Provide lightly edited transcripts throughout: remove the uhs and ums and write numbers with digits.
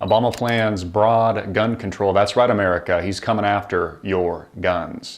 Obama plans broad gun control. That's right, America. He's coming after your guns.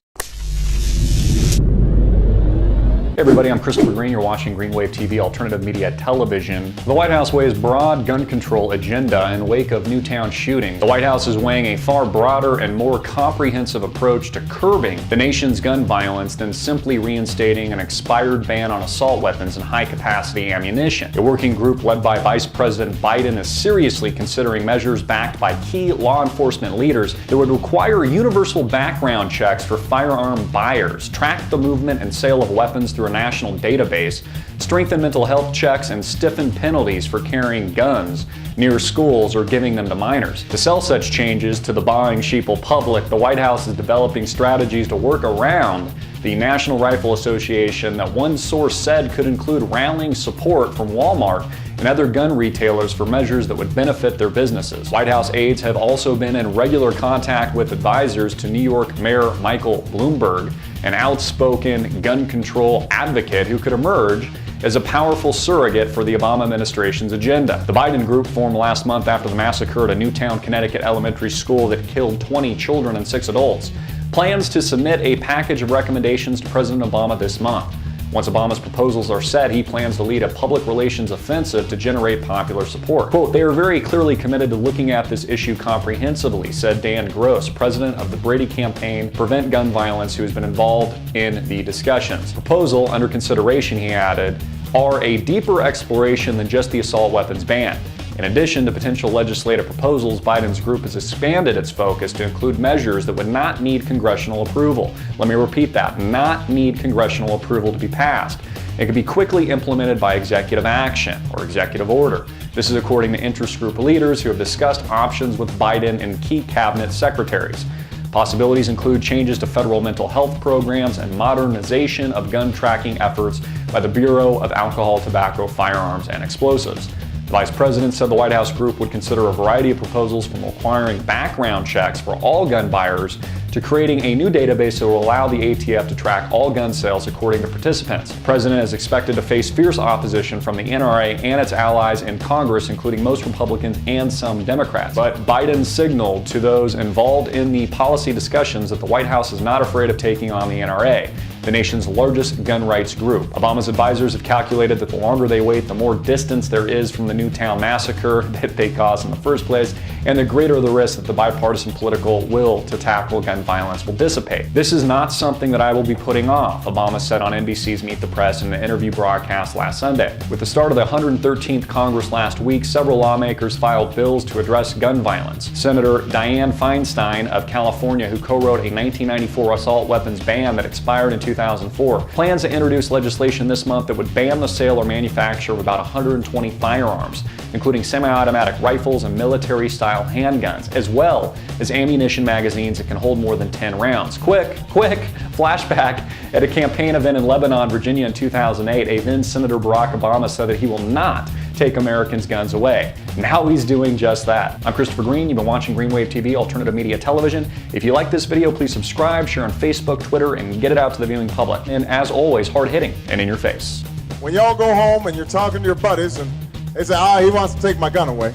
Hey everybody, I'm Christopher Green. You're watching Greenwave TV, alternative media television. The White House weighs broad gun control agenda in wake of Newtown shooting. The White House is weighing a far broader and more comprehensive approach to curbing the nation's gun violence than simply reinstating an expired ban on assault weapons and high-capacity ammunition. A working group led by Vice President Biden is seriously considering measures backed by key law enforcement leaders that would require universal background checks for firearm buyers, track the movement and sale of weapons through a national database, strengthen mental health checks, and stiffen penalties for carrying guns near schools or giving them to minors. To sell such changes to the buying sheeple public, the White House is developing strategies to work around the National Rifle Association that one source said could include rallying support from Walmart and other gun retailers for measures that would benefit their businesses. White House aides have also been in regular contact with advisors to New York Mayor Michael Bloomberg, an outspoken gun control advocate who could emerge as a powerful surrogate for the Obama administration's agenda. The Biden group formed last month after the massacre at a Newtown, Connecticut elementary school that killed 20 children and 6 adults. Plans to submit a package of recommendations to President Obama this month. Once Obama's proposals are set, he plans to lead a public relations offensive to generate popular support. Quote, "They are very clearly committed to looking at this issue comprehensively," said Dan Gross, president of the Brady Campaign Prevent Gun Violence, who has been involved in the discussions. Proposal under consideration, he added, are a deeper exploration than just the assault weapons ban. In addition to potential legislative proposals, Biden's group has expanded its focus to include measures that would not need congressional approval. Let me repeat that, not need congressional approval to be passed. It could be quickly implemented by executive action or executive order. This is according to interest group leaders who have discussed options with Biden and key cabinet secretaries. Possibilities include changes to federal mental health programs and modernization of gun tracking efforts by the Bureau of Alcohol, Tobacco, Firearms, and Explosives. The Vice President said the White House group would consider a variety of proposals from requiring background checks for all gun buyers to creating a new database that will allow the ATF to track all gun sales according to participants. The President is expected to face fierce opposition from the NRA and its allies in Congress, including most Republicans and some Democrats. But Biden signaled to those involved in the policy discussions that the White House is not afraid of taking on the NRA, the nation's largest gun rights group. Obama's advisors have calculated that the longer they wait, the more distance there is from the Newtown massacre that they caused in the first place, and the greater the risk that the bipartisan political will to tackle gun violence will dissipate. This is not something that I will be putting off, Obama said on NBC's Meet the Press in an interview broadcast last Sunday. With the start of the 113th Congress last week, several lawmakers filed bills to address gun violence. Senator Dianne Feinstein of California, who co-wrote a 1994 assault weapons ban that expired in 2004, plans to introduce legislation this month that would ban the sale or manufacture of about 120 firearms, including semi-automatic rifles and military-style handguns, as well as ammunition magazines that can hold more than 10 rounds. Quick flashback. At a campaign event in Lebanon, Virginia in 2008, a then Senator Barack Obama said that he will not take Americans' guns away. Now he's doing just that. I'm Christopher Green. You've been watching Greenwave TV, alternative media television. If you like this video, please subscribe, share on Facebook, Twitter, and get it out to the viewing public. And as always, hard-hitting and in your face. When y'all go home and you're talking to your buddies and they say, he wants to take my gun away.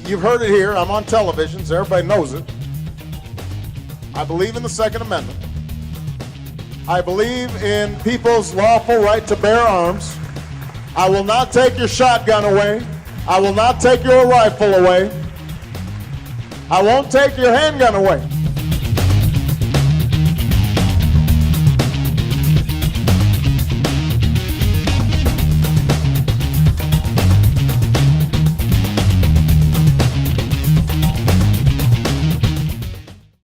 You've heard it here. I'm on television, so everybody knows it. I believe in the Second Amendment. I believe in people's lawful right to bear arms. I will not take your shotgun away. I will not take your rifle away. I won't take your handgun away.